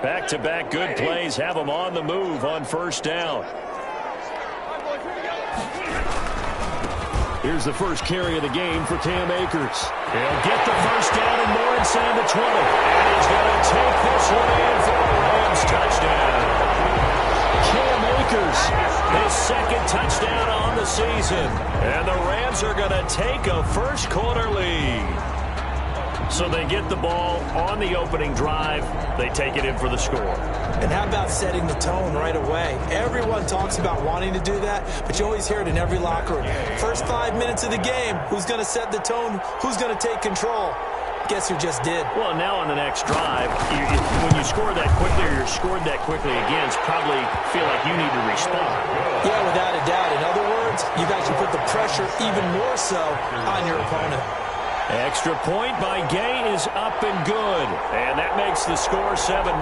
Back-to-back good plays have them on the move on first down. Here's the first carry of the game for Cam Akers. He'll get the first down and more inside the 20. And he's going to take this one in for a Rams touchdown. Cam Akers, his second touchdown on the season. And the Rams are going to take a first quarter lead. So they get the ball on the opening drive. They take it in for the score. And how about setting the tone right away? Everyone talks about wanting to do that, but you always hear it in every locker room. First 5 minutes of the game, who's going to set the tone? Who's going to take control? Guess who just did? Well, now on the next drive, when you score that quickly or you're scored that quickly again, probably feel like you need to respond. Yeah, without a doubt. In other words, you guys should put the pressure even more so on your opponent. Extra point by Gay is up and good. And that makes the score 7-0.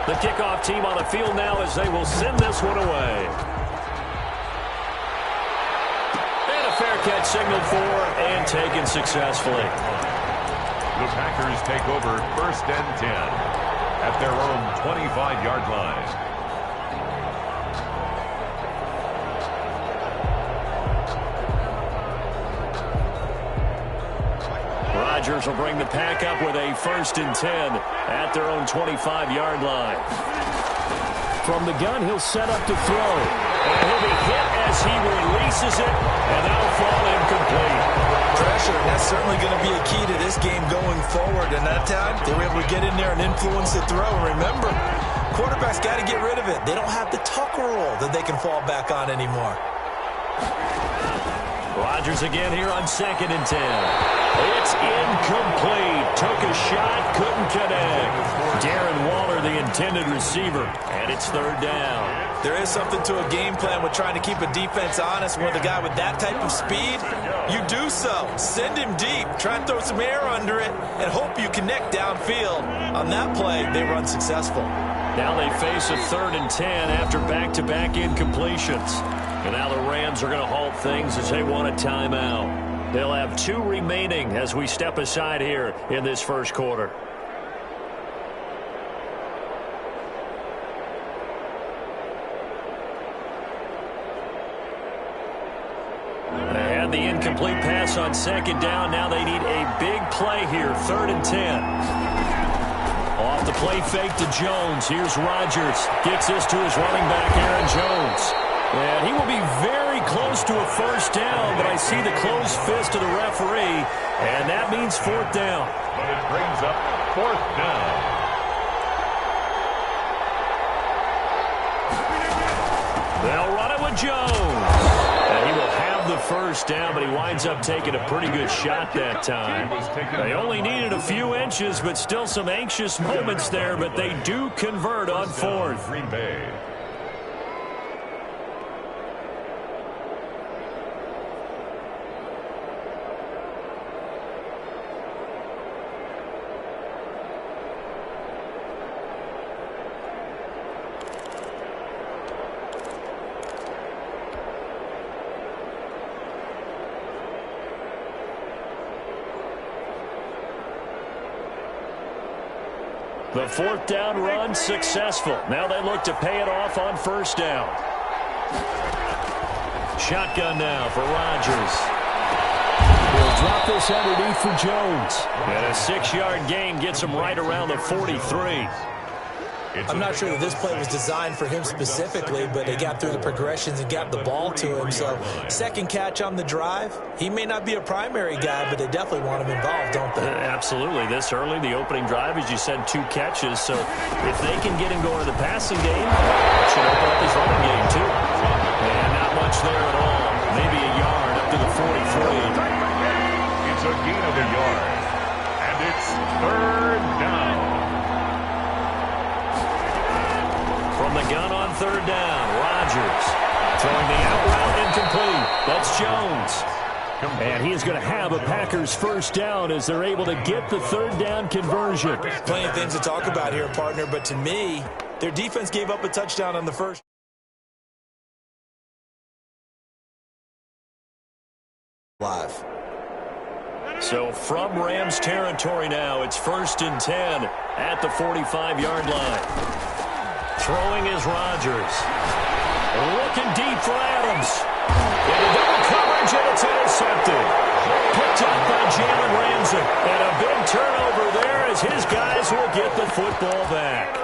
The kickoff team on the field now as they will send this one away. Fair catch signaled for and taken successfully. The Packers take over first and 10 at their own 25-yard line. Rodgers will bring the pack up with a first and 10 at their own 25-yard line. From the gun, he'll set up to throw. And he'll be hit as he releases it, and that'll fall incomplete. Pressure, and that's certainly going to be a key to this game going forward. And that time, they were able to get in there and influence the throw. And remember, quarterbacks got to get rid of it. They don't have the tucker roll that they can fall back on anymore. Rodgers again here on second and 10. It's incomplete. Took a shot, couldn't connect. Darren Waller, the intended receiver, and it's third down. There is something to a game plan with trying to keep a defense honest. With a guy with that type of speed, you do so. Send him deep. Try and throw some air under it and hope you connect downfield. On that play, they were unsuccessful. Now they face a third and 10 after back-to-back incompletions. And now the Rams are going to halt things as they want a timeout. They'll have 2 remaining as we step aside here in this first quarter. They had the incomplete pass on second down. Now they need a big play here, third and 10. Off the play fake to Jones. Here's Rodgers. Gets this to his running back, Aaron Jones. And he will be very close to a first down, but I see the closed fist of the referee, and that means fourth down. But it brings up fourth down. They'll run it with Jones. And he will have the first down, but he winds up taking a pretty good shot that time. They only needed a few inches, but still some anxious moments there, but they do convert on fourth. Green Bay. The fourth down run successful. Now they look to pay it off on first down. Shotgun now for Rodgers. He'll drop this underneath for Jones. And a 6-yard gain gets him right around the 43. I'm not sure that this play was designed for him specifically, but they got through the progressions and got the ball to him. So, second catch on the drive. He may not be a primary guy, but they definitely want him involved, don't they? Absolutely. This early, the opening drive, as you said, 2 catches. So, if they can get him going to the passing game, it should open up his running game, too. And not much there at all. Maybe a yard up to the 43. It's a gain of a yard. And it's third down. From the gun on third down, Rodgers throwing the out route incomplete. That's Jones. And he is going to have a Packers first down as they're able to get the third down conversion. Plenty of things to talk about here, partner, but to me, their defense gave up a touchdown on the first. Live. So from Rams territory now, it's 1st and 10 at the 45-yard line. Throwing is Rodgers. Looking deep for Adams. Into double coverage, and it's intercepted. Picked up by Jalen Ramsey. And a big turnover there as his guys will get the football back.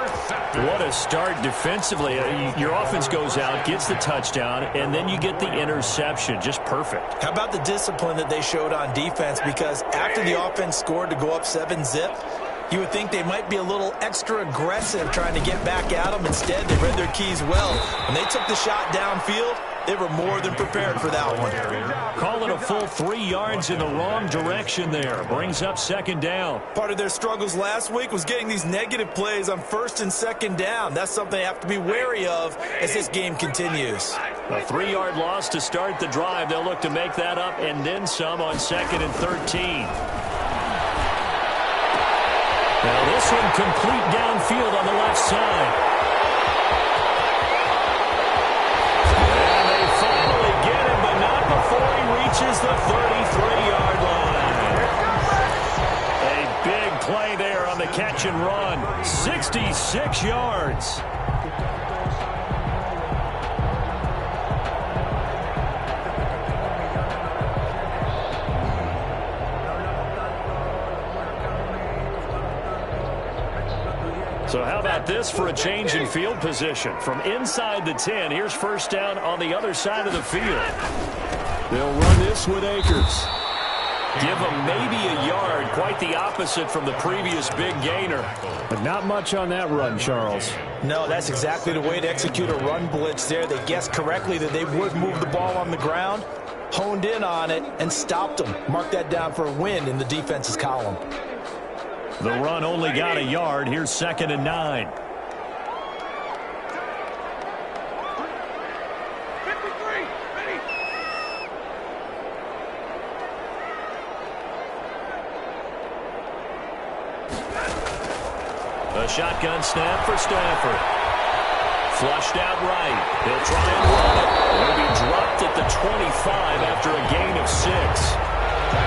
What a start defensively. Your offense goes out, gets the touchdown, and then you get the interception. Just perfect. How about the discipline that they showed on defense? Because after the offense scored to go up 7-zip, you would think they might be a little extra aggressive trying to get back at them. Instead, they read their keys well. When they took the shot downfield, they were more than prepared for that one. Call it a full 3 yards in the wrong direction there. Brings up 2nd down. Part of their struggles last week was getting these negative plays on 1st and 2nd down. That's something they have to be wary of as this game continues. A 3-yard loss to start the drive. They'll look to make that up and then some on 2nd and 13. Now this one complete downfield on the left side. And they finally get him, but not before he reaches the 33-yard line. A big play there on the catch and run. 66 yards. So how about this for a change in field position? From inside the 10, here's 1st down on the other side of the field. They'll run this with Akers. Give him maybe a yard, quite the opposite from the previous big gainer. But not much on that run, Charles. No, that's exactly the way to execute a run blitz there. They guessed correctly that they would move the ball on the ground, honed in on it, and stopped them. Mark that down for a win in the defense's column. The run only got a yard. Here's 2nd and 9. A shotgun snap for Stafford. Flushed out right. He'll try and run it. Will be dropped at the 25 after a gain of 6.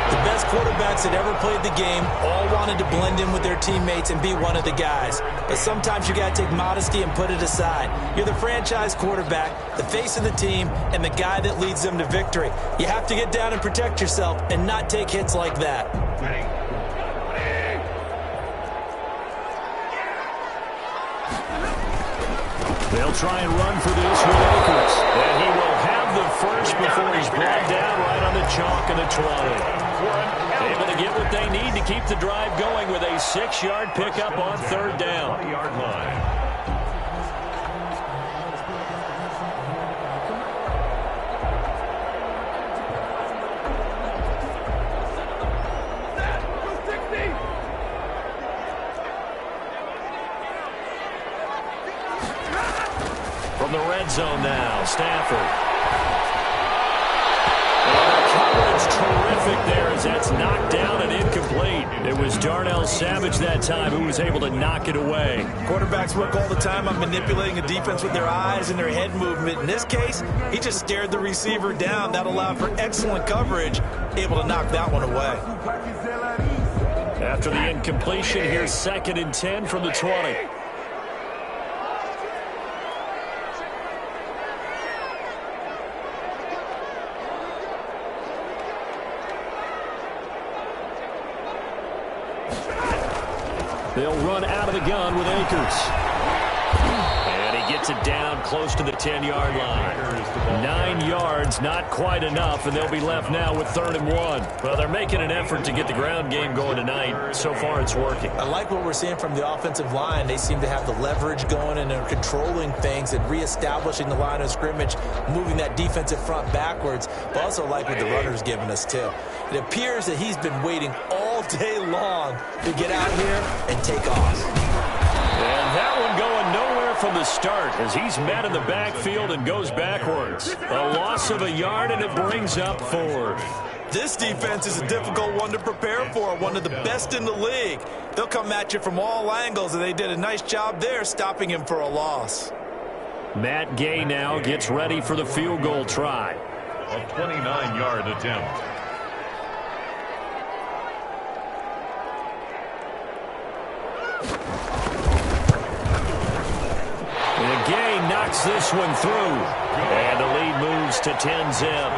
The best quarterbacks that ever played the game all wanted to blend in with their teammates and be one of the guys. But sometimes you got to take modesty and put it aside. You're the franchise quarterback, the face of the team, and the guy that leads them to victory. You have to get down and protect yourself and not take hits like that. They'll try and run for this with Akers. And he will have the first before he's brought down right on the chalk of the 20. Able to get what they need to keep the drive going with a 6-yard pickup on 3rd down. 20-yard line. From the red zone now, Stafford. Coverage terrific there as that's knocked down and incomplete. It was Darnell Savage that time who was able to knock it away. Quarterbacks work all the time on manipulating a defense with their eyes and their head movement. In this case, he just stared the receiver down. That allowed for excellent coverage, able to knock that one away. After the incompletion, here's 2nd and 10 from the 20. They'll run out of the gun with Akers. And he gets it down close to the 10-yard line. 9 yards, not quite enough, and they'll be left now with 3rd and 1. Well, they're making an effort to get the ground game going tonight. So far, it's working. I like what we're seeing from the offensive line. They seem to have the leverage going and they're controlling things and reestablishing the line of scrimmage, moving that defensive front backwards. But also like what the runner's giving us, too. It appears that he's been waiting all day long to get out here and take off. And that one going nowhere from the start as he's met in the backfield and goes backwards. A loss of a yard, and it brings up 4th. This defense is a difficult one to prepare for, one of the best in the league. They'll come at you from all angles, and they did a nice job there stopping him for a loss. Matt Gay now gets ready for the field goal try. A 29-yard attempt. And Gay knocks this one through. And the lead moves to 10-zip.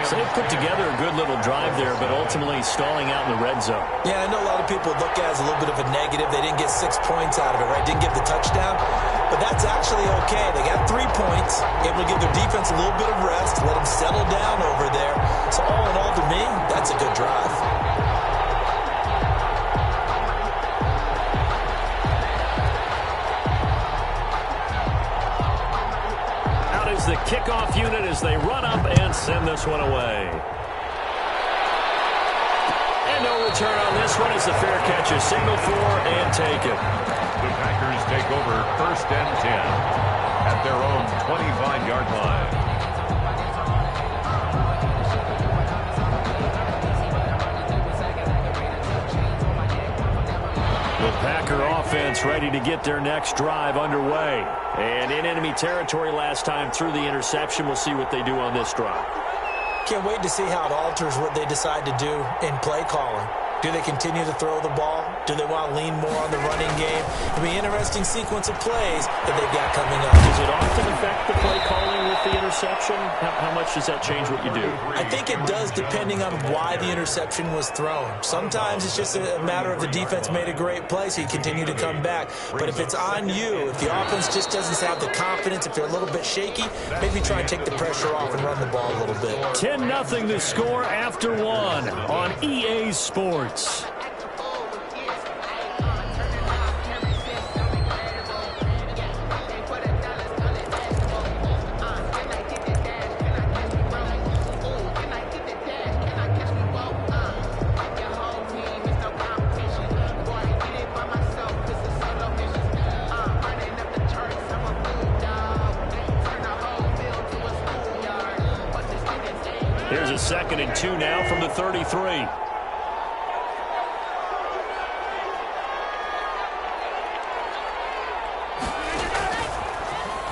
So they put together a good little drive there, but ultimately stalling out in the red zone. Yeah, I know a lot of people look at it as a little bit of a negative. They didn't get 6 points out of it, right? Didn't get the touchdown. But that's actually okay. They got 3 points, able to give their defense a little bit of rest, let them settle down over there. So all in all, to me, that's a good drive. The kickoff unit as they run up and send this one away. And no return on this one as the fair catch is signaled for and taken. The Packers take over 1st and 10 at their own 25-yard line. The Packer offense ready to get their next drive underway. And in enemy territory last time through the interception. We'll see what they do on this drive. Can't wait to see how it alters what they decide to do in play calling. Do they continue to throw the ball? Do they want to lean more on the running game? It'll be an interesting sequence of plays that they've got coming up. Does it often affect the play calling with the interception? How much does that change what you do? I think it does depending on why the interception was thrown. Sometimes it's just a matter of the defense made a great play, so you continue to come back. But if it's on you, if the offense just doesn't have the confidence, if they're a little bit shaky, maybe try and take the pressure off and run the ball a little bit. 10-0 the score after one on EA Sports. Here's a 2nd and 2 now from the 33.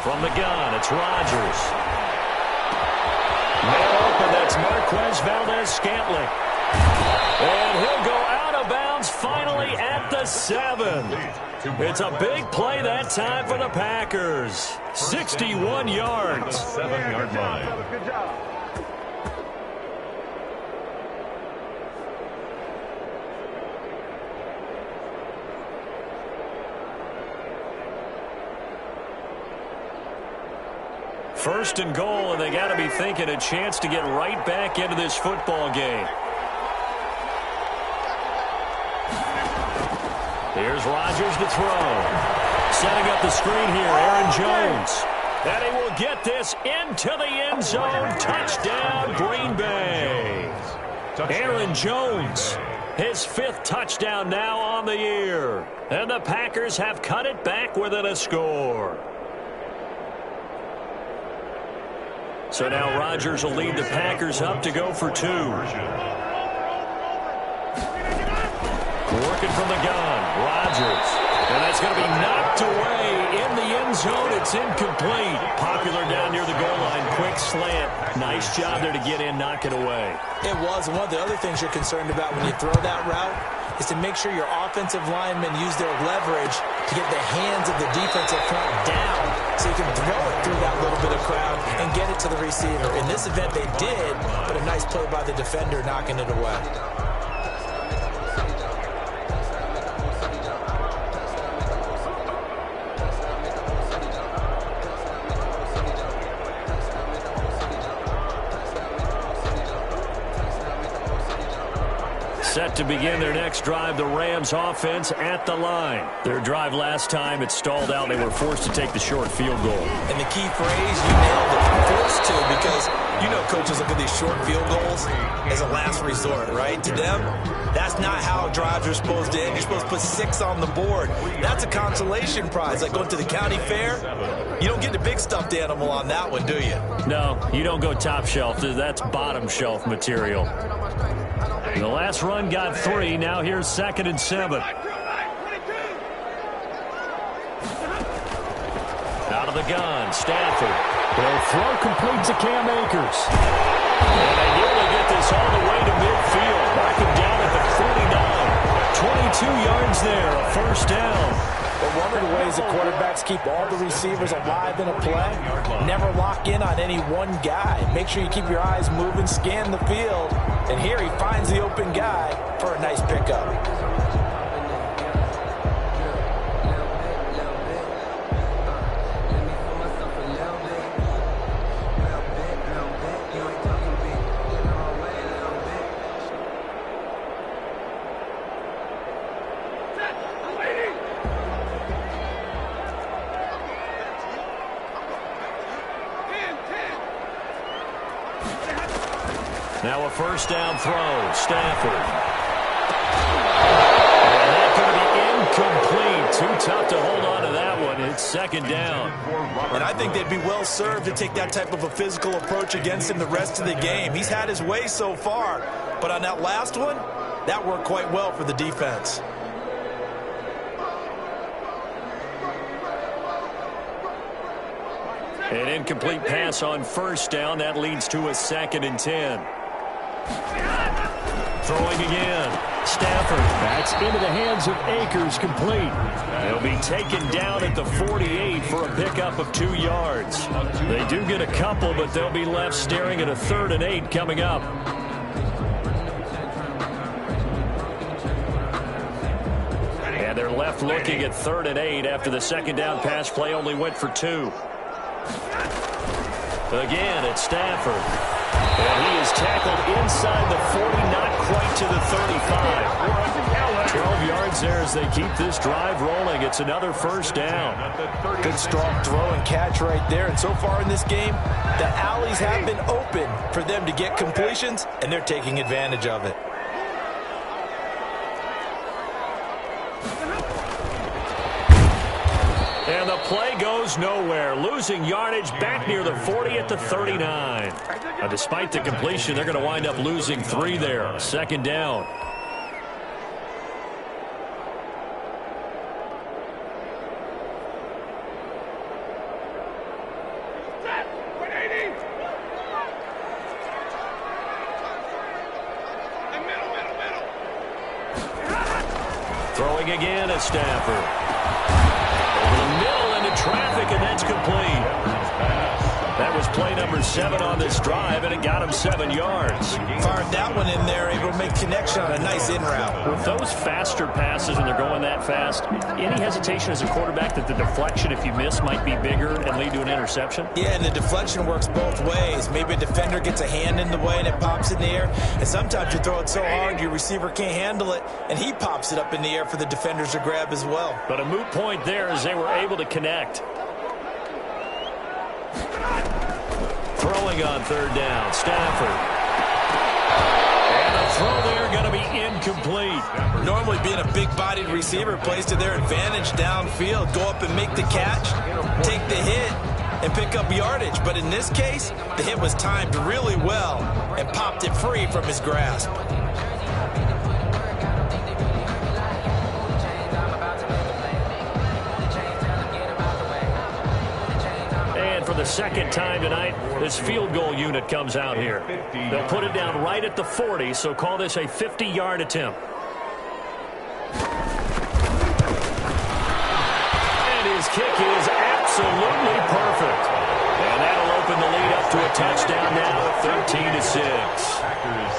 From the gun, it's Rodgers. Man open, that's Marquez Valdez-Scantling. And he'll go out of bounds finally at the 7. It's a big play that time for the Packers. 61 yards. 7-yard line. Good job. First and goal, and they got to be thinking a chance to get right back into this football game. Here's Rodgers to throw. Setting up the screen here, Aaron Jones. And he will get this into the end zone. Touchdown, Green Bay. Aaron Jones, his 5th touchdown now on the year. And the Packers have cut it back within a score. So now Rodgers will lead the Packers up to go for 2. Working from the gun, Rodgers. And that's going to be knocked away in the end zone. It's incomplete. Popular down near the goal line. Quick slant. Nice job there to get in, knock it away. It was. And one of the other things you're concerned about when you throw that route is to make sure your offensive linemen use their leverage to get the hands of the defensive front down so you can throw it through that little bit of crowd and get it to the receiver. In this event, they did, but a nice play by the defender knocking it away. set to begin their next drive. The Rams offense at the line. Their drive last time, it stalled out. They were forced to take the short field goal. And the key phrase, you nailed it, forced to, because you know coaches look at these short field goals as a last resort, right? To them, that's not how drives are supposed to end. You're supposed to put 6 on the board. That's a consolation prize, like going to the county fair. You don't get the big stuffed animal on that one, do you? No, you don't go top shelf. That's bottom shelf material. The last run got 3. Now here's 2nd and 7. Out of the gun, Stafford. They'll throw complete to Cam Akers. And they nearly get this all the way to midfield. Mark him down at the 49. 22 yards there, a first down. But one of the ways the quarterbacks keep all the receivers alive in a play, never lock in on any one guy. Make sure you keep your eyes moving, scan the field. And here he finds the open guy for a nice pickup. Now a first down throw, Stafford. And that's going to be incomplete. Too tough to hold on to that one. It's 2nd down. And I think they'd be well served to take that type of a physical approach against him the rest of the game. He's had his way so far, but on that last one, that worked quite well for the defense. An incomplete pass on first down. That leads to a 2nd and 10. Throwing again. Stafford backs into the hands of Akers, complete. They'll be taken down at the 48 for a pickup of 2 yards. They do get a couple, but they'll be left staring at a 3rd and 8 coming up. And they're left looking at 3rd and 8 after the 2nd down pass play only went for 2. Again, it's Stafford. And he is tackled inside the 40, not quite to the 35. 12 yards there as they keep this drive rolling. It's another first down. Good strong throw and catch right there. And so far in this game, the alleys have been open for them to get completions, and they're taking advantage of it. And the play goes nowhere. Losing yardage back near the 40 at the 39. Despite the completion, they're going to wind up losing 3 there. 2nd down. Throwing again at Stafford. Traffic, and that's complete. That was play number 7 on this drive, and it got him 7 yards. Fired that one in there, able to make connection on a nice in route. With those faster passes, and they're going that fast, any hesitation as a quarterback that the deflection, if you miss, might be bigger and lead to an interception? Yeah, and the deflection works both ways. Maybe a defender gets a hand in the way and it pops in the air, and sometimes you throw it so hard your receiver can't handle it, and he pops it up in the air for the defenders to grab as well. But a moot point there as they were able to connect. Throwing on 3rd down, Stafford. And the throw there going to be incomplete. Normally being a big-bodied receiver plays to their advantage downfield. Go up and make the catch, take the hit, and pick up yardage. But in this case, the hit was timed really well and popped it free from his grasp. For the 2nd time tonight, this field goal unit comes out here. They'll put it down right at the 40, so call this a 50-yard attempt. And his kick is absolutely perfect. And that'll open the lead up to a touchdown now at 13-6.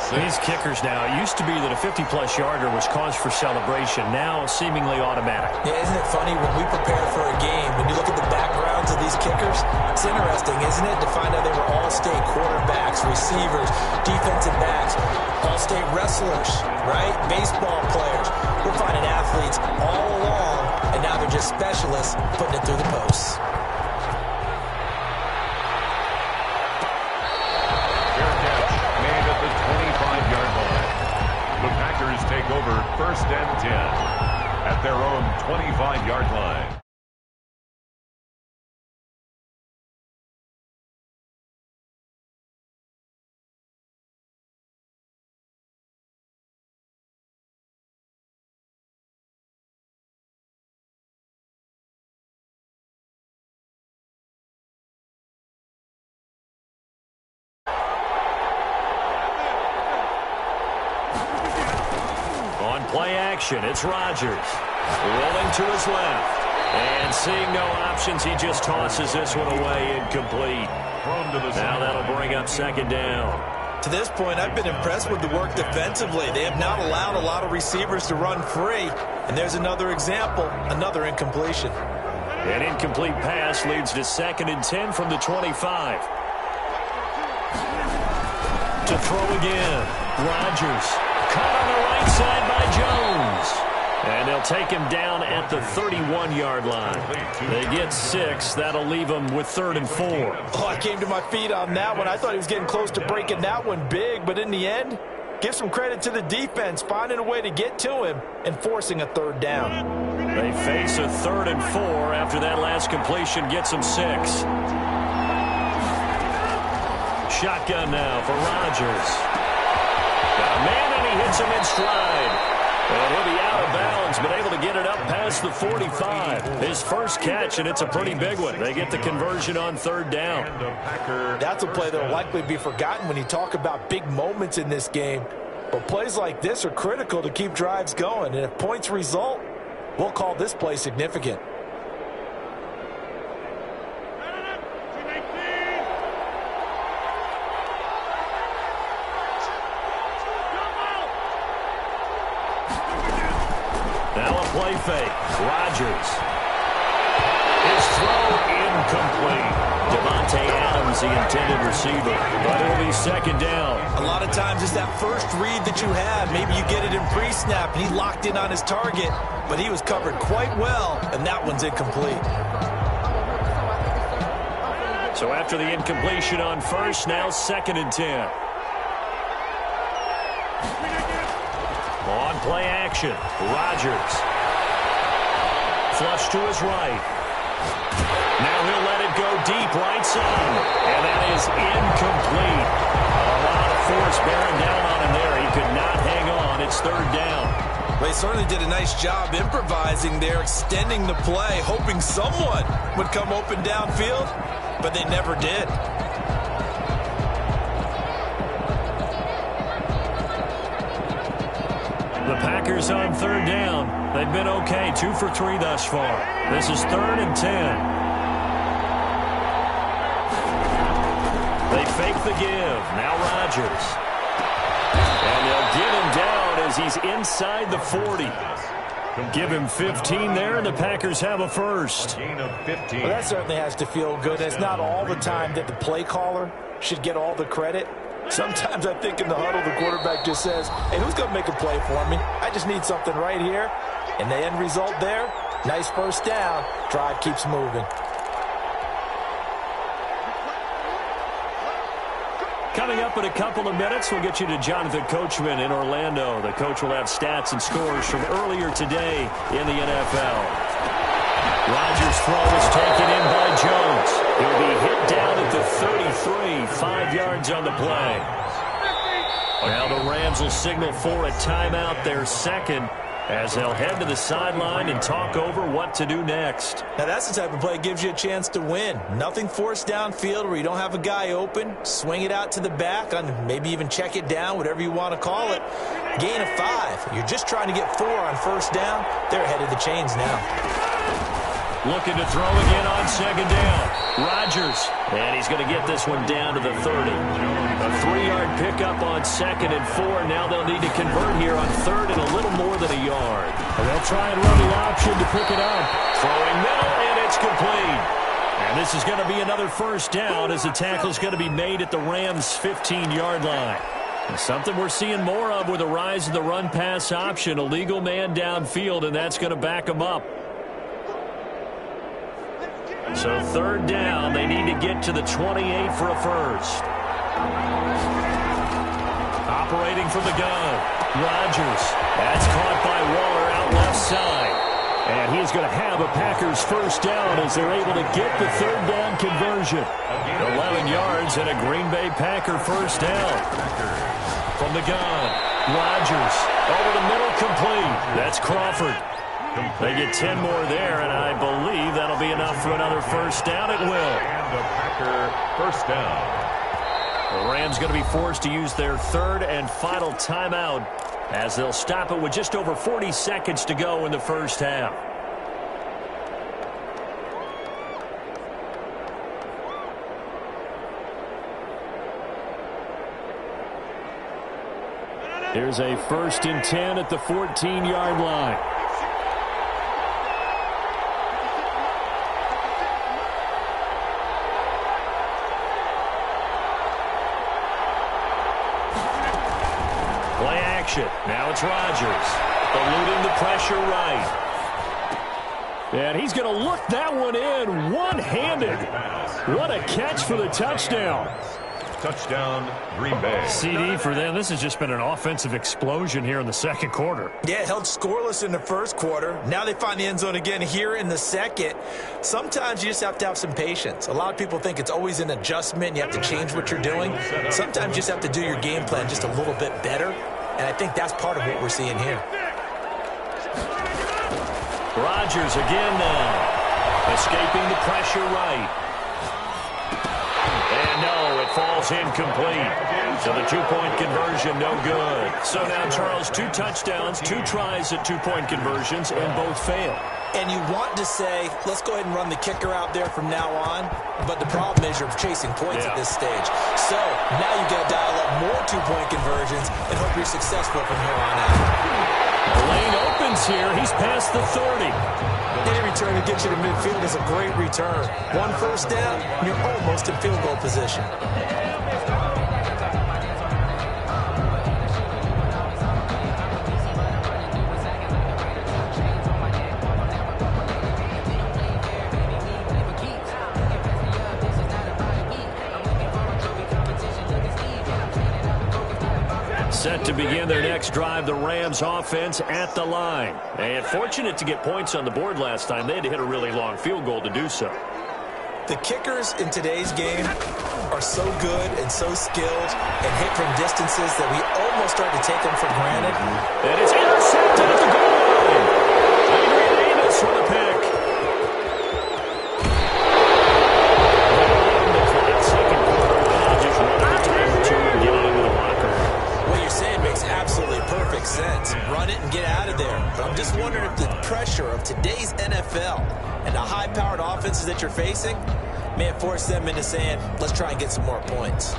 These kickers now, it used to be that a 50-plus yarder was cause for celebration. Now seemingly automatic. Yeah, isn't it funny when we prepare for a game, when you look at the backgrounds of these kickers? It's interesting, isn't it, to find out they were all-state quarterbacks, receivers, defensive backs, all-state wrestlers, right? Baseball players. We're finding athletes all along, and now they're just specialists putting it through the posts. Fair catch made at the 25-yard line. The Packers take over 1st and 10 at their own 25-yard line. Play action, it's Rodgers. Rolling to his left. And seeing no options, he just tosses this one away incomplete. Now that'll bring up 2nd down. To this point, I've been impressed with the work defensively. They have not allowed a lot of receivers to run free. And there's another example, another incompletion. An incomplete pass leads to 2nd and 10 from the 25. To throw again, Rodgers. Caught on the right side by Jones. And they'll take him down at the 31-yard line. They get 6. That'll leave them with 3rd and 4. Oh, I came to my feet on that one. I thought he was getting close to breaking that one big. But in the end, give some credit to the defense, finding a way to get to him and forcing a 3rd down. They face a 3rd and 4 after that last completion gets them 6. Shotgun now for Rodgers. Got a man, and he hits him in stride. And he'll be out of bounds, but able to get it up past the 45. His first catch, and it's a pretty big one. They get the conversion on 3rd down. That's a play that will likely be forgotten when you talk about big moments in this game. But plays like this are critical to keep drives going. And if points result, we'll call this play significant. Play fake. Rodgers. His throw incomplete. Devontae Adams, the intended receiver. But it'll be 2nd down. A lot of times it's that first read that you have. Maybe you get it in pre-snap, and he locked in on his target, but he was covered quite well, and that one's incomplete. So after the incompletion on 1st, now 2nd and 10. On play action, Rodgers. Flush to his right. Now he'll let it go deep right side. And that is incomplete. A lot of force bearing down on him there. He could not hang on. It's 3rd down. They certainly did a nice job improvising there, extending the play, hoping someone would come open downfield, but they never did. The Packers on 3rd down. They've been okay, 2 for 3 thus far. This is 3rd and 10. They fake the give. Now Rodgers. And they'll get him down as he's inside the 40. Give him 15 there, and the Packers have a first. Well, that certainly has to feel good. It's not all the time that the play caller should get all the credit. Sometimes I think in the huddle, the quarterback just says, hey, who's going to make a play for me? I just need something right here. And the end result there, nice first down. Drive keeps moving. Coming up in a couple of minutes, we'll get you to Jonathan Coachman in Orlando. The coach will have stats and scores from earlier today in the NFL. Rodgers' throw is taken in by Jones. He'll be hit down at the 33, 5 yards on the play. Now the Rams will signal for a timeout, their 2nd, as they'll head to the sideline and talk over what to do next. Now that's the type of play that gives you a chance to win. Nothing forced downfield where you don't have a guy open. Swing it out to the back, and maybe even check it down, whatever you want to call it. Gain of 5. You're just trying to get 4 on 1st down. They're ahead of the chains now. Looking to throw again on 2nd down. Rodgers. And he's going to get this one down to the 30. A 3-yard pickup on 2nd and 4. Now they'll need to convert here on 3rd and a little more than a yard. And they'll try and run the option to pick it up. Throwing middle, and it's complete. And this is going to be another first down as the tackle is going to be made at the Rams' 15-yard line. Something we're seeing more of with the rise of the run-pass option. A legal man downfield, and that's going to back them up. So third down, they need to get to the 28 for a first. Operating from the gun, Rodgers. That's caught by Waller out left side. And he's going to have a Packers first down as they're able to get the third down conversion. 11 yards and a Green Bay Packer first down. From the gun, Rodgers over the middle, complete. That's Crawford. They get 10 more there, and I believe that'll be enough for another first down. It will. And a Packer first down. The Rams going to be forced to use their third and final timeout as they'll stop it with just over 40 seconds to go in the first half. Here's a 1st and 10 at the 14-yard line. Play action. Now it's Rodgers. Eluding the pressure right. And he's going to look that one in one-handed. What a catch for the touchdown. Touchdown, Green Bay. CD for them. This has just been an offensive explosion here in the second quarter. Yeah, held scoreless in the first quarter. Now they find the end zone again here in the second. Sometimes you just have to have some patience. A lot of people think it's always an adjustment. You have to change what you're doing. Sometimes you just have to do your game plan just a little bit better. And I think that's part of what we're seeing here. Rodgers again now. Escaping the pressure right. And no, it falls incomplete. So the two-point conversion, no good. So now, Charles, 2 touchdowns, 2 tries at two-point conversions, and both fail. And you want to say, let's go ahead and run the kicker out there from now on. But the problem is you're chasing points at this stage. So now you've got to dial up more two-point conversions and hope you're successful from here on out. The lane opens here. He's past the 30. Any return to get you to midfield is a great return. 1 first down, you're almost in field goal position. Set to begin their next drive, the Rams offense at the line. And fortunate to get points on the board last time. They had to hit a really long field goal to do so. The kickers in today's game are so good and so skilled and hit from distances that we almost start to take them for granted. And it's intercepted at the goal line. Adrian Amos for the pick. Second quarter, just run the time or two and get it into the locker room. What you're saying makes absolutely perfect sense. Run it and get out of there. But I'm just wondering if the pressure of today's NFL and the high-powered offenses that you're facing may have forced them into saying, let's try and get some more points.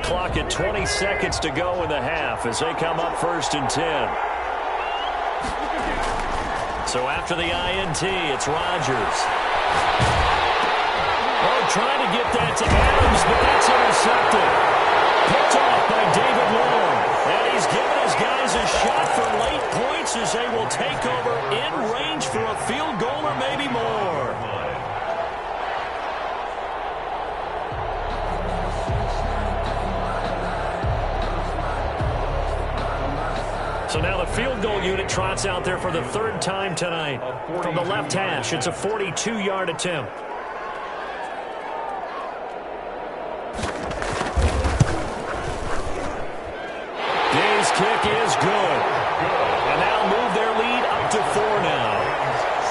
Clock at 20 seconds to go in the half as they come up 1st and 10. So after the INT, it's Rodgers. Oh, trying to get that to Adams, but that's intercepted. Picked off by David Long. And he's given his guys a shot for late points as they will take over in range for a field goal or maybe more. So now the field goal unit trots out there for the 3rd time tonight. From the left hash, it's a 42-yard attempt. Day's kick is good. And that'll move their lead up to 4 now.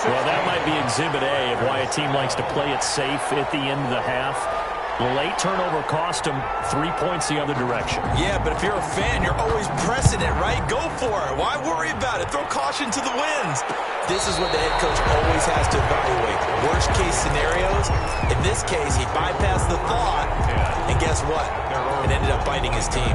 Well, that might be exhibit A of why a team likes to play it safe at the end of the half. The late turnover cost them 3 points the other direction. Yeah, but if you're a fan, you're always pressing it, right? Go for it. Why worry about it? Throw caution to the winds. This is what the head coach always has to evaluate. Worst case scenarios. In this case, he bypassed the thought, and guess what? It ended up biting his team.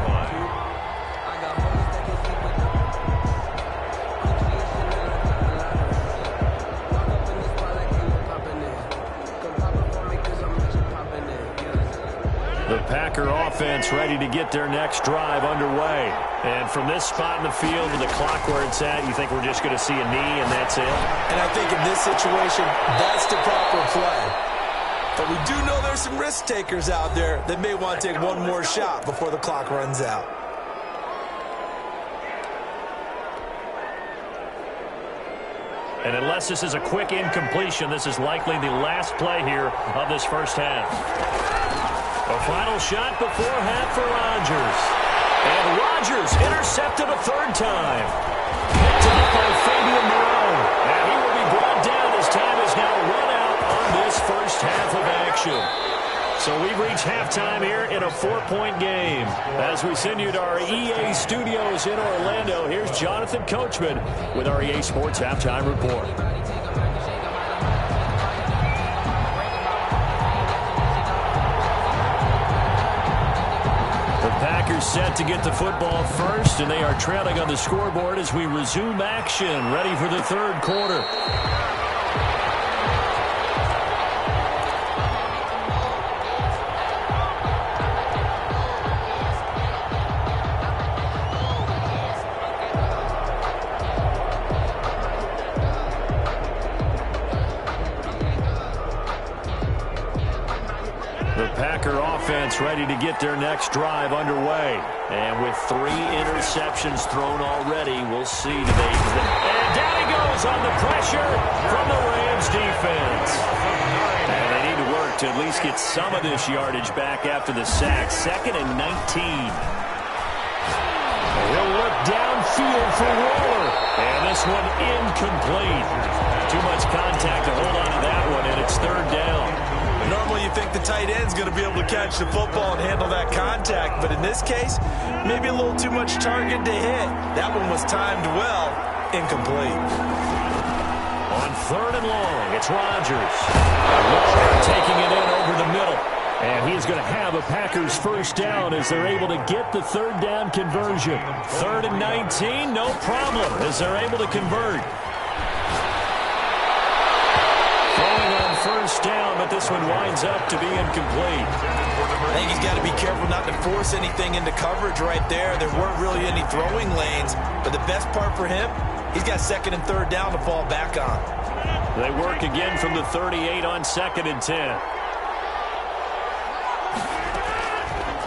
Packer offense ready to get their next drive underway. And from this spot in the field with the clock where it's at, you think we're just going to see a knee and that's it? And I think in this situation, that's the proper play. But we do know there's some risk takers out there that may want to take one more shot before the clock runs out. And unless this is a quick incompletion, this is likely the last play here of this first half. A final shot before half for Rodgers. And Rodgers intercepted a third time. Picked up by Fabian Moreau. And he will be brought down as time is now run out on this first half of action. So we've reached halftime here in a 4-point game. As we send you to our EA studios in Orlando, here's Jonathan Coachman with our EA Sports Halftime Report. The Packers set to get the football first, and they are trailing on the scoreboard as we resume action, ready for the third quarter. Ready to get their next drive underway. And with 3 interceptions thrown already, we'll see today. And down he goes on the pressure from the Rams defense. And they need to work to at least get some of this yardage back after the sack. 2nd and 19. He'll look downfield for Waller. And this one incomplete. Too much contact to hold on to that one, and it's 3rd down. Normally you think the tight end's going to be able to catch the football and handle that contact, but in this case, maybe a little too much target to hit. That one was timed well, incomplete. On 3rd and long, it's Rodgers. Waller taking it in over the middle. And he's going to have a Packers first down as they're able to get the 3rd down conversion. 3rd and 19, no problem as they're able to convert. First down, but this one winds up to be incomplete. I think he's got to be careful not to force anything into coverage right there. There weren't really any throwing lanes, but the best part for him, he's got 2nd and 3rd down to fall back on. They work again from the 38 on 2nd and 10.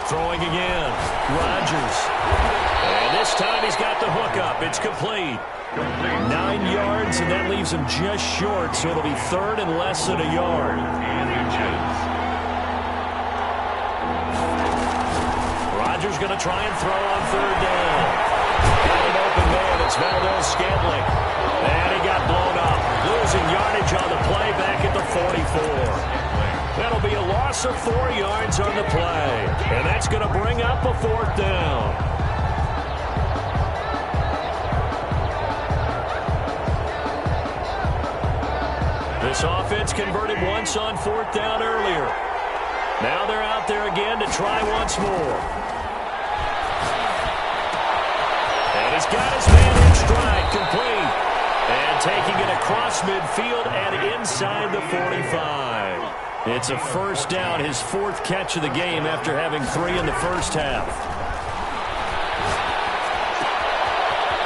Throwing again, Rodgers. And this time he's got the hook up. It's complete. 9 yards, and that leaves him just short, so it'll be 3rd and less than a yard. Rodgers going to try and throw on 3rd down. Got an open man. It's Valdez-Scantling. And he got blown up. Losing yardage on the play back at the 44. That'll be a loss of 4 yards on the play. And that's going to bring up a 4th down. This offense converted once on 4th down earlier. Now they're out there again to try once more. And he's got his man in stride, complete. And taking it across midfield and inside the 45. It's a first down, his 4th catch of the game after having 3 in the first half.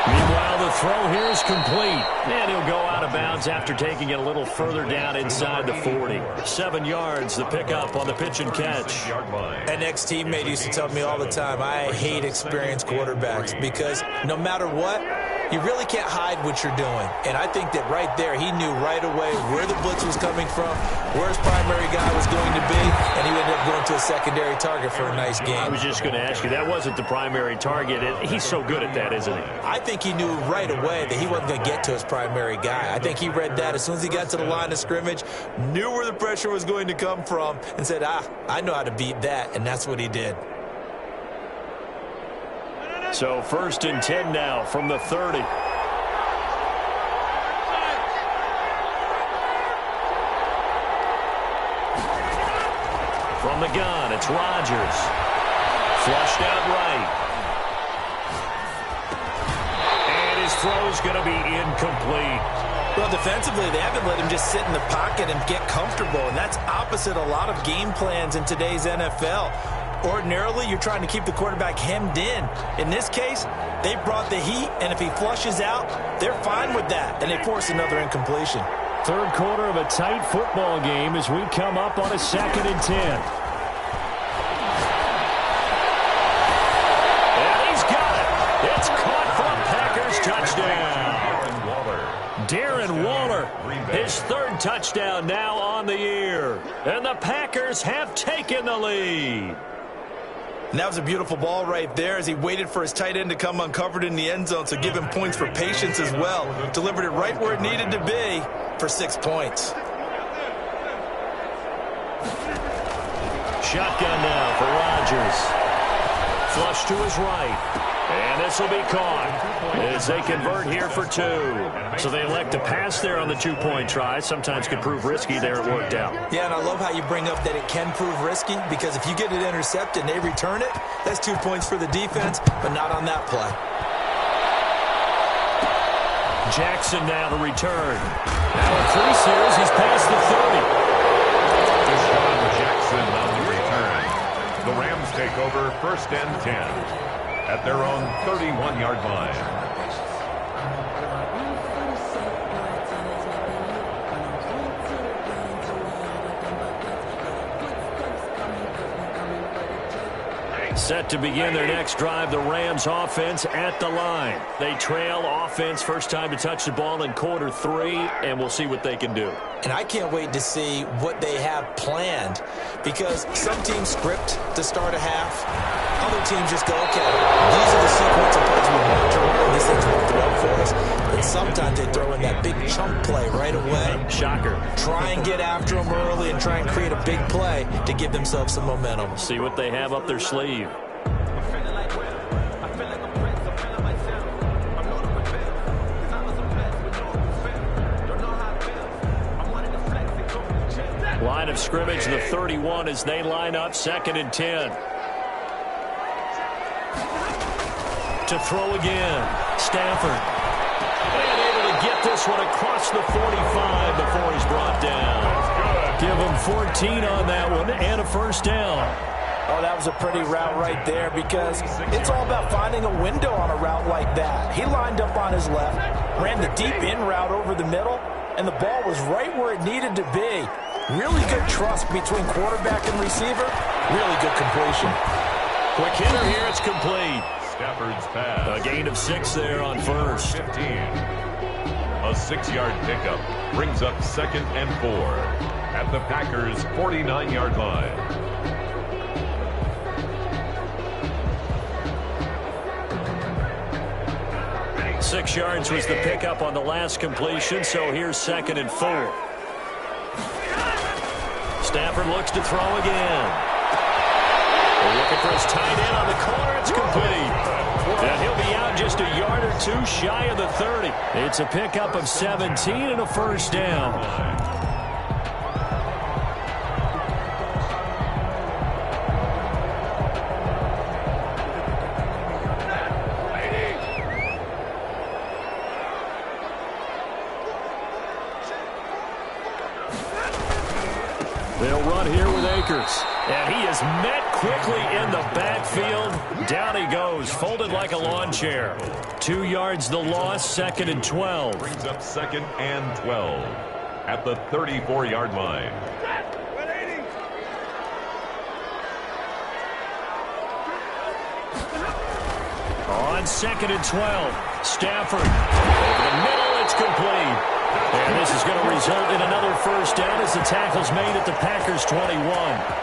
Meanwhile, the throw here is complete. And he'll go out of bounds after taking it a little further down inside the 40. 7 yards, the pickup on the pitch and catch. An ex-teammate used to tell me all the time, I hate experienced quarterbacks because no matter what, you really can't hide what you're doing. And I think that right there, he knew right away where the blitz was coming from, where his primary guy was going to be, and he ended up going to a secondary target for a nice game. I was just going to ask you, that wasn't the primary target. He's so good at that, isn't he? I think he knew right away that he wasn't going to get to his primary guy. I think he read that as soon as he got to the line of scrimmage, knew where the pressure was going to come from, and said, I know how to beat that, and that's what he did. So 1st and 10 now from the 30. From the gun, it's Rodgers. Flushed out right. And his throw's going to be incomplete. Well, defensively, they haven't let him just sit in the pocket and get comfortable, and that's opposite a lot of game plans in today's NFL. Ordinarily, you're trying to keep the quarterback hemmed in. In this case, they brought the heat, and if he flushes out, they're fine with that, and they force another incompletion. Third quarter of a tight football game as we come up on a 2nd and 10. And he's got it. It's caught for a Packers touchdown. Darren Waller, his 3rd touchdown now on the year. And the Packers have taken the lead. And that was a beautiful ball right there as he waited for his tight end to come uncovered in the end zone, so give him points for patience as well. Delivered it right where it needed to be for 6 points. Shotgun now for Rodgers. Flush to his right. And this will be caught as they convert here for 2. So they elect to pass there on the 2-point try. Sometimes could prove risky there. It worked out. Yeah, and I love how you bring up that it can prove risky, because if you get it intercepted and they return it, that's 2 points for the defense, but not on that play. Jackson now to return. Now with 3 series, he's past the 30. Deshaun Jackson on the return. The Rams take over 1st and 10. At their own 31-yard line. Set to begin their next drive, the Rams offense at the line. They trail offense, first time to touch the ball in quarter 3, and we'll see what they can do. And I can't wait to see what they have planned, because some teams script to start a half. Other teams just go, okay, these are the sequence of plays we want to run. These things will throw for us. And sometimes they throw in that big chunk play right away. Shocker. Try and get after them early and try and create a big play to give themselves some momentum. See what they have up their sleeve. Line of scrimmage, the 31 as they line up, 2nd and 10. To throw again, Stafford. And able to get this one across the 45 before he's brought down. Give him 14 on that one and a 1st down. Oh, that was a pretty route right there, because it's all about finding a window on a route like that. He lined up on his left, ran the deep in route over the middle, and the ball was right where it needed to be. Really good trust between quarterback and receiver. Really good completion. Quick hitter here, it's complete. Stafford's pass. A gain of 6 there on 1st. 15. A 6-yard pickup brings up 2nd and 4 at the Packers' 49-yard line. Six yards was the pickup on the last completion, so here's 2nd and 4. Stafford looks to throw again. They're looking for his tight end on the corner. It's complete. And he'll be out just a yard or 2 shy of the 30. It's a pickup of 17 and a 1st down. They'll run here with Akers. And he is met quickly in the backfield. Down he goes, folded like a lawn chair. 2 yards the loss, 2nd and 12. Brings up 2nd and 12 at the 34-yard line. On 2nd and 12, Stafford over the middle, it's complete. And this is going to result in another 1st down as the tackle's made at the Packers' 21.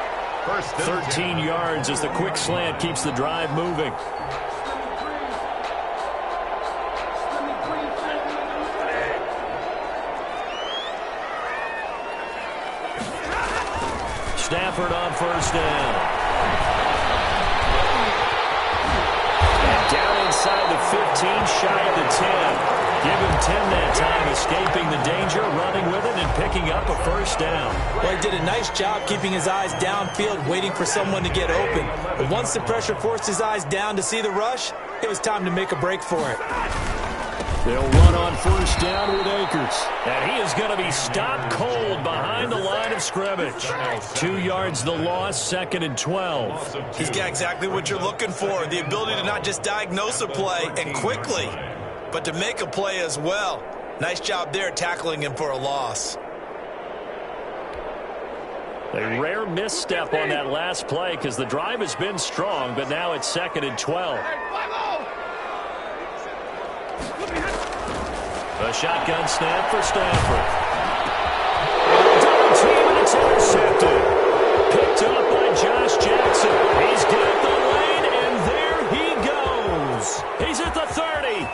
13 yards as the quick slant keeps the drive moving. Stafford on 1st down. And down inside the 15, shy of the 10. Give him 10 that time, escaping the danger, running with it, and picking up a 1st down. Well, he did a nice job keeping his eyes downfield, waiting for someone to get open. But once the pressure forced his eyes down to see the rush, it was time to make a break for it. They'll run on first down with Akers. And he is going to be stopped cold behind the line of scrimmage. 2 yards the loss, 2nd and 12. He's got exactly what you're looking for, the ability to not just diagnose a play and quickly, but to make a play as well. Nice job there tackling him for a loss. A rare misstep on that last play because the drive has been strong, but now it's 2nd and 12. A shotgun snap for Stafford. Double team, and it's intercepted. Picked up by Josh Jackson. He's got the lane, and there he goes. He's at the 30.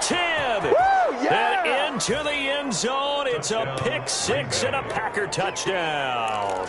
10. And into the end zone. It's a pick six and a Packer touchdown.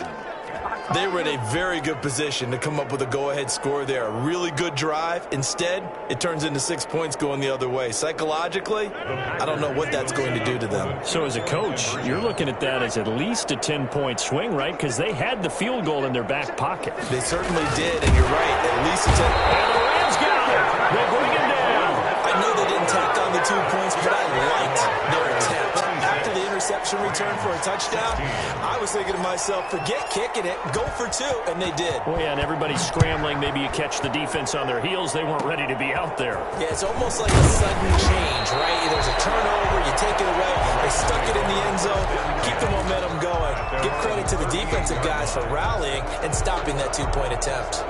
They were in a very good position to come up with a go-ahead score there. A really good drive. Instead, it turns into 6 points going the other way. Psychologically, I don't know what that's going to do to them. So as a coach, you're looking at that as at least a 10-point swing, right? Because they had the field goal in their back pocket. They certainly did, and you're right. At least a 10. And the Rams got it. They bring it down. I know they didn't tack on the 2 points, but I liked their attempt. After the interception return for a touchdown, I was thinking to myself, forget kicking it, go for 2, and they did. Well, yeah, and everybody's scrambling. Maybe you catch the defense on their heels. They weren't ready to be out there. Yeah, it's almost like a sudden change, right? There's a turnover, you take it away, they stuck it in the end zone, keep the momentum going. Give credit to the defensive guys for rallying and stopping that 2-point attempt.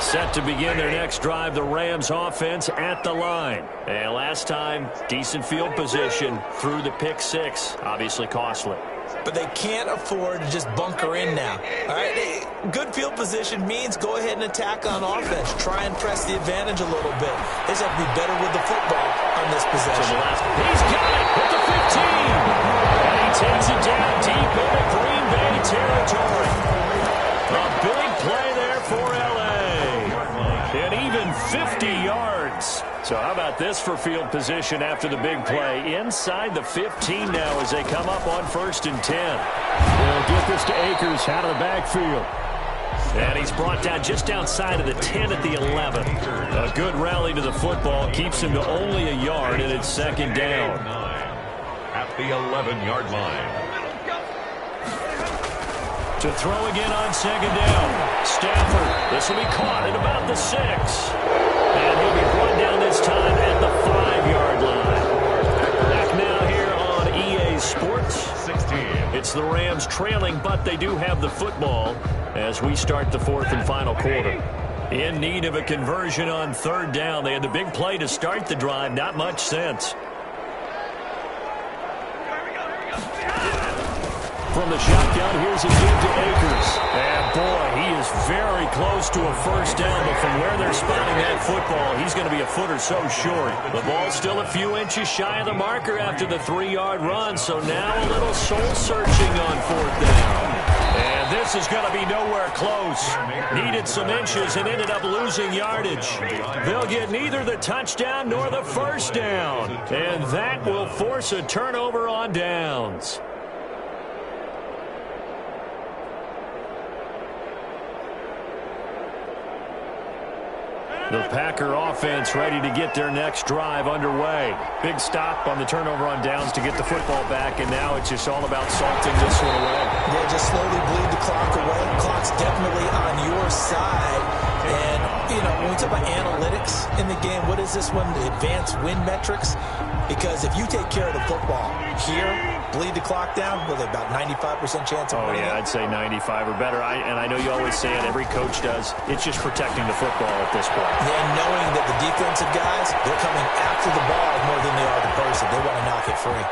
Set to begin their next drive, the Rams offense at the line. And last time, decent field position through the pick six. Obviously costly. But they can't afford to just bunker in now. All right, good field position means go ahead and attack on offense. Try and press the advantage a little bit. They just have to be better with the football on this possession. He's got it at the 15. And he takes it down deep into Green Bay territory. A big play there for L.A. And even 50 yards. So how about this for field position after the big play? Inside the 15 now as they come up on 1st and 10. They'll get this to Akers out of the backfield. And he's brought down just outside of the 10 at the 11. A good rally to the football keeps him to only a yard, and it's 2nd down. At the 11-yard line. To throw again on 2nd down. Stafford, this will be caught at about the 6. And he'll be brought down this time at the 5-yard line. Back now here on EA Sports. 16. It's the Rams trailing, but they do have the football as we start the 4th and final quarter. In need of a conversion on 3rd down. They had the big play to start the drive. Not much sense. From the shotgun, here's a give to Akers. And boy, he is very close to a 1st down, but from where they're spotting that football, he's going to be a foot or so short. The ball's still a few inches shy of the marker after the 3-yard run, so now a little soul-searching on 4th down. And this is going to be nowhere close. Needed some inches and ended up losing yardage. They'll get neither the touchdown nor the 1st down. And that will force a turnover on downs. The Packer offense ready to get their next drive underway. Big stop on the turnover on downs to get the football back, and now it's just all about salting this one away. Yeah, just slowly bleed the clock away. The clock's definitely on your side. And, you know, when we talk about analytics in the game, what is this one? The advanced win metrics? Because if you take care of the football here, bleed the clock down, with about 95% chance of winning. Oh, yeah, I'd say 95 or better. And I know you always say it, every coach does. It's just protecting the football at this point. And knowing that the defensive guys, they're coming after the ball more than they are the person. They want to knock it free.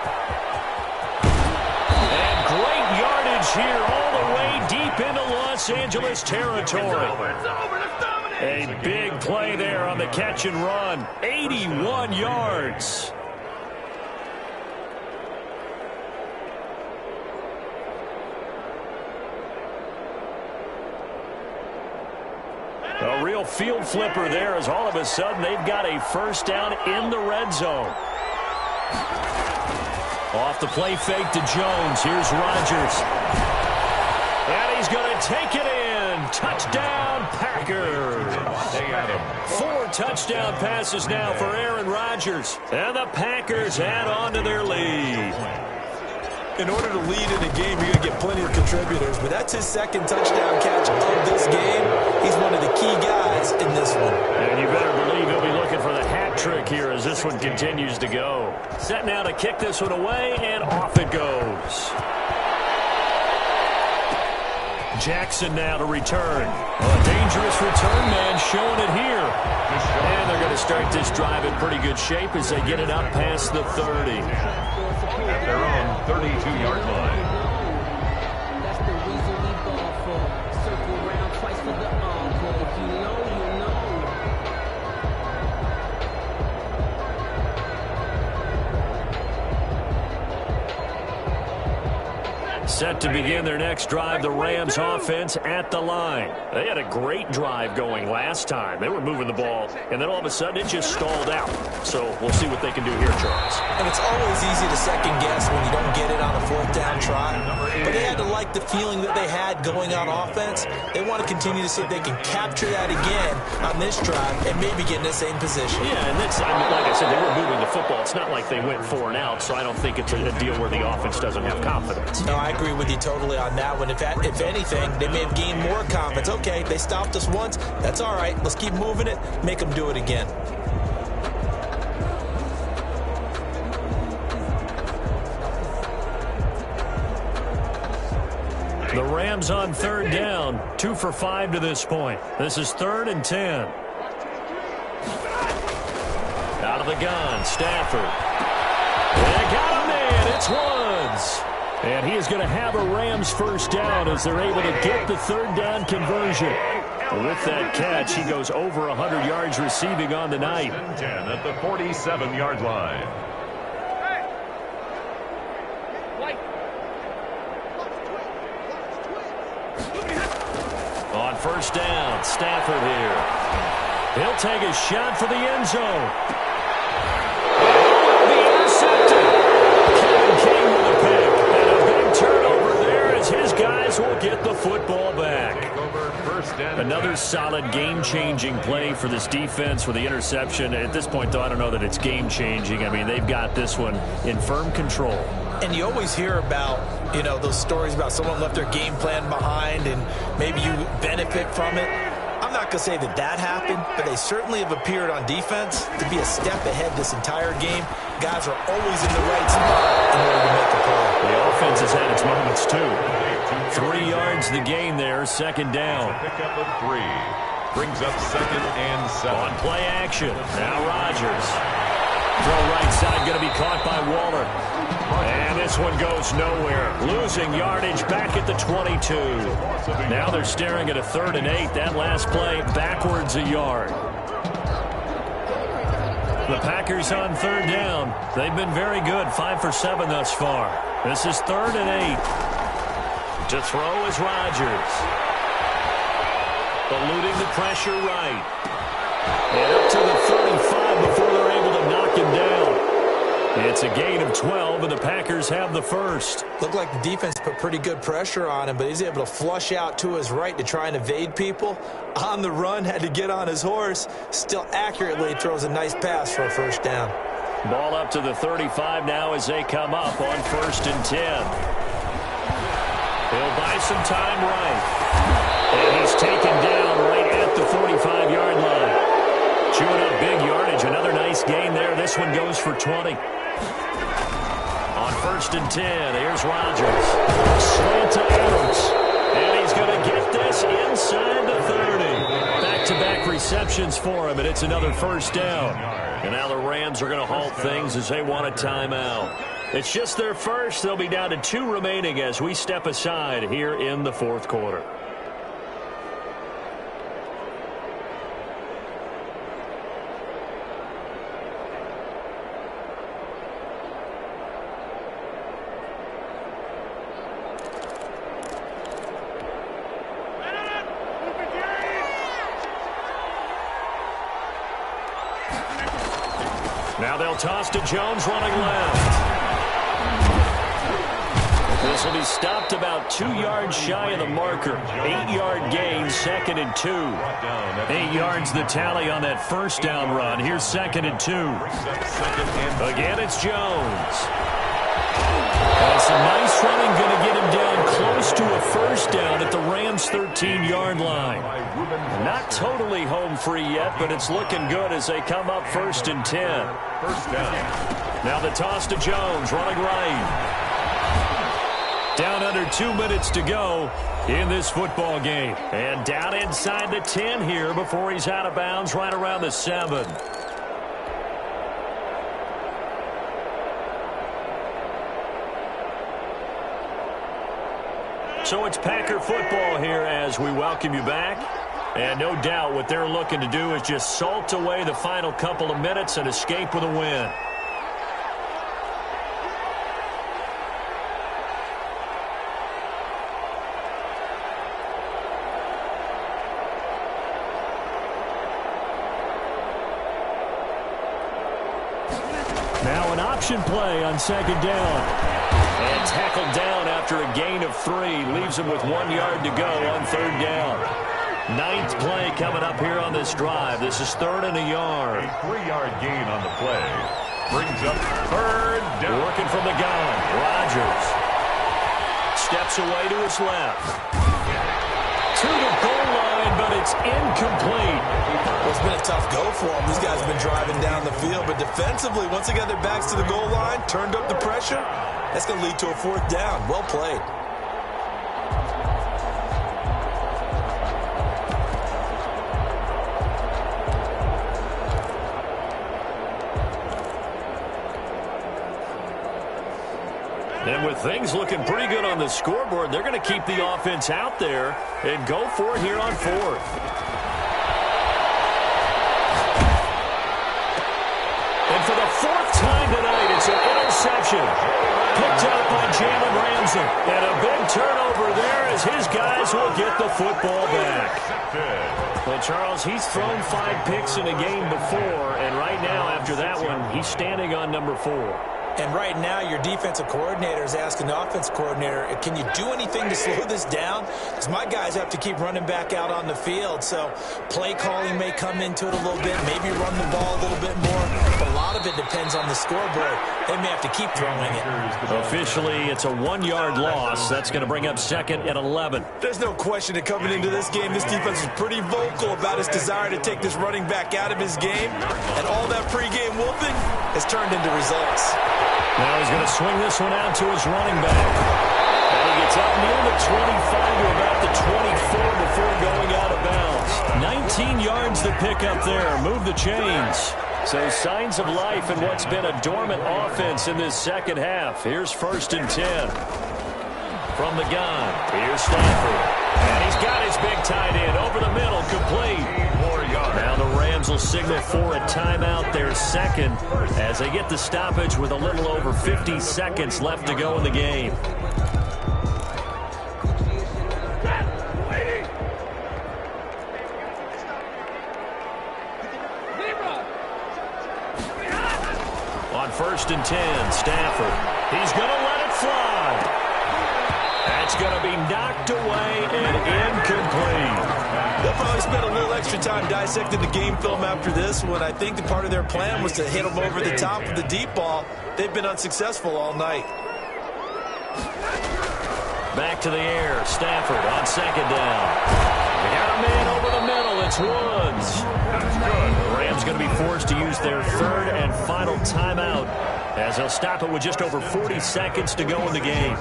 And great yardage here all the way deep into Los Angeles territory. A big play there on the catch and run. 81 yards. A real field flipper there as all of a sudden they've got a 1st down in the red zone. Off the play fake to Jones. Here's Rodgers. he's going to take it in. Touchdown, Packers. 4 touchdown passes now for Aaron Rodgers. And the Packers add on to their lead. In order to lead in a game, you're going to get plenty of contributors, but that's his second touchdown catch of this game. He's one of the key guys in this one. And you better believe he'll be looking for the hat trick here as this one continues to go. Set now to kick this one away, and off it goes. Jackson now to return. A dangerous return man showing it here. And they're going to start this drive in pretty good shape as they get it up past the 30. At their own 32-yard line. That's the reason we ball for. Circle around twice for the encore. If you know, you know. Set to begin their next drive, the Rams offense at the line. They had a great drive going last time. They were moving the ball, and then all of a sudden it just stalled out. So we'll see what they can do here, Charles. And it's always easy to second guess when you don't get it on a 4th down try. But they had to like the feeling that they had going on offense. They want to continue to see if they can capture that again on this drive and maybe get in the same position. Yeah, and that's, like I said, they were moving the football. It's not like they went 4 and out, so I don't think it's a deal where the offense doesn't have confidence. No, I agree with you totally on that one. If anything, they may have gained more confidence. Okay, they stopped us once. That's all right. Let's keep moving it. Make them do it again. The Rams on 3rd down, 2 for 5 to this point. This is 3rd and 10. Out of the gun, Stafford. They got a man. It's Woods. And he is going to have a Rams first down as they're able to get the 3rd down conversion. With that catch, he goes over 100 yards receiving on the night. 10 at the 47-yard line. On 1st down, Stafford here. He'll take a shot for the end zone. Oh, the intercepted. Kevin King with a pick. And a big turnover there as his guys will get the football back. Another solid game-changing play for this defense with the interception. At this point, though, I don't know that it's game-changing. I mean, they've got this one in firm control. And you always hear about, those stories about someone left their game plan behind and maybe you benefit from it. I'm not going to say that happened, but they certainly have appeared on defense to be a step ahead this entire game. Guys are always in the right spot in order to make a play. The offense has had its moments, too. 3 yards the gain there, 2nd down. Pick up of 3. Brings up 2nd and 7. On play action. Now Rodgers. Throw right side going to be caught by Waller. And this one goes nowhere. Losing yardage back at the 22. Now they're staring at a 3rd and 8. That last play backwards a yard. The Packers on 3rd down. They've been very good. 5 for 7 thus far. This is 3rd and 8. To throw is Rodgers. Eluding the pressure right. And up to the 35 before they're able to knock him down. It's a gain of 12, and the Packers have the first. Looked like the defense put pretty good pressure on him, but he's able to flush out to his right to try and evade people. On the run, had to get on his horse. Still accurately throws a nice pass for a 1st down. Ball up to the 35 now as they come up on 1st and 10. He'll buy some time right. And he's taken down right at the 45-yard line. Chewing up big yardage. Another nice gain there. This one goes for 20. On 1st and 10, here's Rodgers. Slant to Adams. And he's going to get this inside the 30. Back-to-back receptions for him, and it's another 1st down. And now the Rams are going to halt things as they want a timeout. It's just their first. They'll be down to 2 remaining as we step aside here in the 4th quarter. Now they'll toss to Jones running left. This will be stopped about 2 yards shy of the marker. 8-yard gain, 2nd and 2. 8 yards the tally on that first down run. Here's 2nd and 2. Again, it's Jones. And some nice running, going to get him down close to a first down at the Rams' 13-yard line. Not totally home free yet, but it's looking good as they come up 1st and 10. First down. Now the toss to Jones, running right. Down under 2 minutes to go in this football game. And down inside the 10 here before he's out of bounds right around the 7. So it's Packer football here as we welcome you back. And no doubt what they're looking to do is just salt away the final couple of minutes and escape with a win. Now an option play on 2nd down. And tackled down after a gain of 3. Leaves him with 1 yard to go on 3rd down. 9th play coming up here on this drive. This is 3rd and a yard. A 3-yard gain on the play. Brings up 3rd down. Working from the gun. Rodgers steps away to his left. To the goal line, but it's incomplete. Well, it's been a tough go for them. These guys have been driving down the field, but defensively, once they got their backs to the goal line, turned up the pressure, that's going to lead to a 4th down. Well played. And with things looking pretty good on the scoreboard, they're going to keep the offense out there and go for it here on 4th. And for the 4th time tonight, it's an interception. Picked up by Jalen Ramsey. And a big turnover there as his guys will get the football back. Well, Charles, he's thrown 5 picks in a game before, and right now, after that one, he's standing on number 4. And right now, your defensive coordinator is asking the offense coordinator, can you do anything to slow this down? Because my guys have to keep running back out on the field. So play calling may come into it a little bit, maybe run the ball a little bit more. But a lot of it depends on the scoreboard. They may have to keep throwing it. Officially, it's a 1-yard loss. That's going to bring up 2nd and 11. There's no question that coming into this game, this defense was pretty vocal about his desire to take this running back out of his game. And all that pregame wolfing has turned into results. Now he's going to swing this one out to his running back. And he gets up near the 25 to about the 24 before going out of bounds. 19 yards to pick up there. Move the chains. So signs of life in what's been a dormant offense in this second half. Here's 1st and 10. From the gun, here's Stafford. And he's got his big tight end over the middle, complete. Now the Rams will signal for a timeout, their 2nd, as they get the stoppage with a little over 50 seconds left to go in the game. On 1st and 10, Stafford. He's going to let it fly. That's going to be knocked away and incomplete. They'll probably spend a little extra time dissecting the game film after this one. I think the part of their plan was to hit them over the top with the deep ball. They've been unsuccessful all night. Back to the air. Stafford on 2nd down. They got a man over the middle. It's Woods. The Rams going to be forced to use their 3rd and final timeout as they'll stop it with just over 40 seconds to go in the game.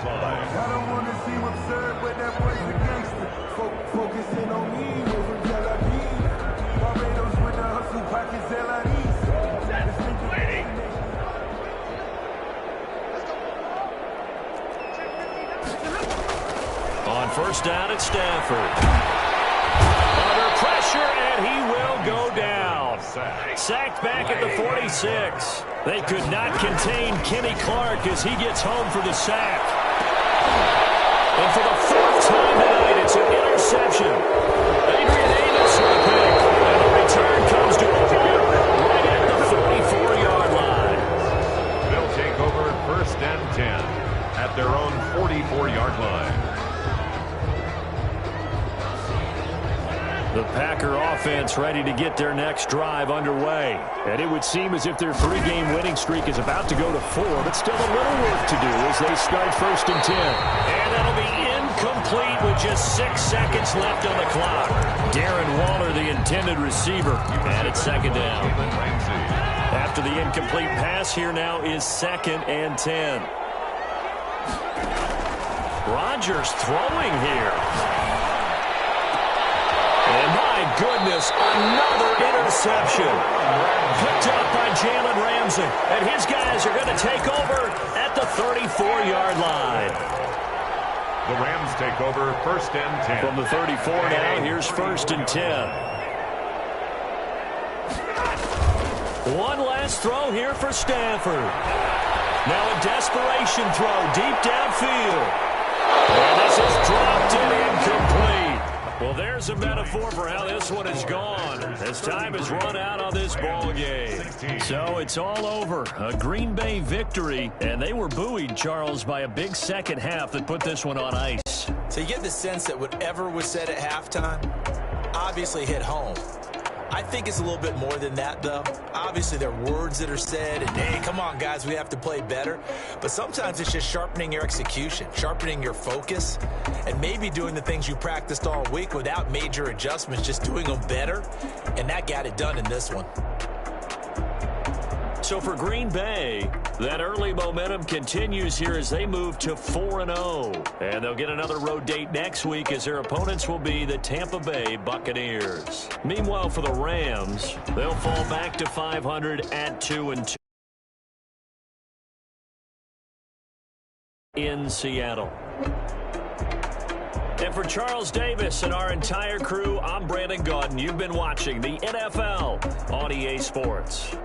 On 1st down, it's Stafford. Under pressure, and he will go down. Sacked back at the 46. They could not contain Kenny Clark as he gets home for the sack. And for the 4th time tonight, it's an interception. Adrian Amos with a pick. And the return comes to a halt right at the 44-yard line. They'll take over 1st and 10 at their own 44 offense ready to get their next drive underway. And it would seem as if their 3-game winning streak is about to go to 4, but still a little work to do as they start 1st and 10. And that'll be incomplete with just 6 seconds left on the clock. Darren Waller, the intended receiver, and it's 2nd down. After the incomplete pass, here now is 2nd and 10. Rodgers throwing here. And my goodness, another interception. Picked up by Jalen Ramsey. And his guys are going to take over at the 34-yard line. The Rams take over 1st and 10. From the 34 now, here's 1st and 10. One last throw here for Stafford. Now a desperation throw deep downfield. And this is dropped and incomplete. Well, there's a metaphor for how this one is gone as time has run out on this ball game. So it's all over. A Green Bay victory, and they were buoyed, Charles, by a big second half that put this one on ice. So you get the sense that whatever was said at halftime obviously hit home. I think it's a little bit more than that, though. Obviously, there are words that are said, and, hey, come on, guys, we have to play better. But sometimes it's just sharpening your execution, sharpening your focus, and maybe doing the things you practiced all week without major adjustments, just doing them better, and that got it done in this one. So for Green Bay, that early momentum continues here as they move to 4-0. And they'll get another road date next week as their opponents will be the Tampa Bay Buccaneers. Meanwhile, for the Rams, they'll fall back to 500 at 2-2 in Seattle. And for Charles Davis and our entire crew, I'm Brandon Gaudin. You've been watching the NFL on EA Sports.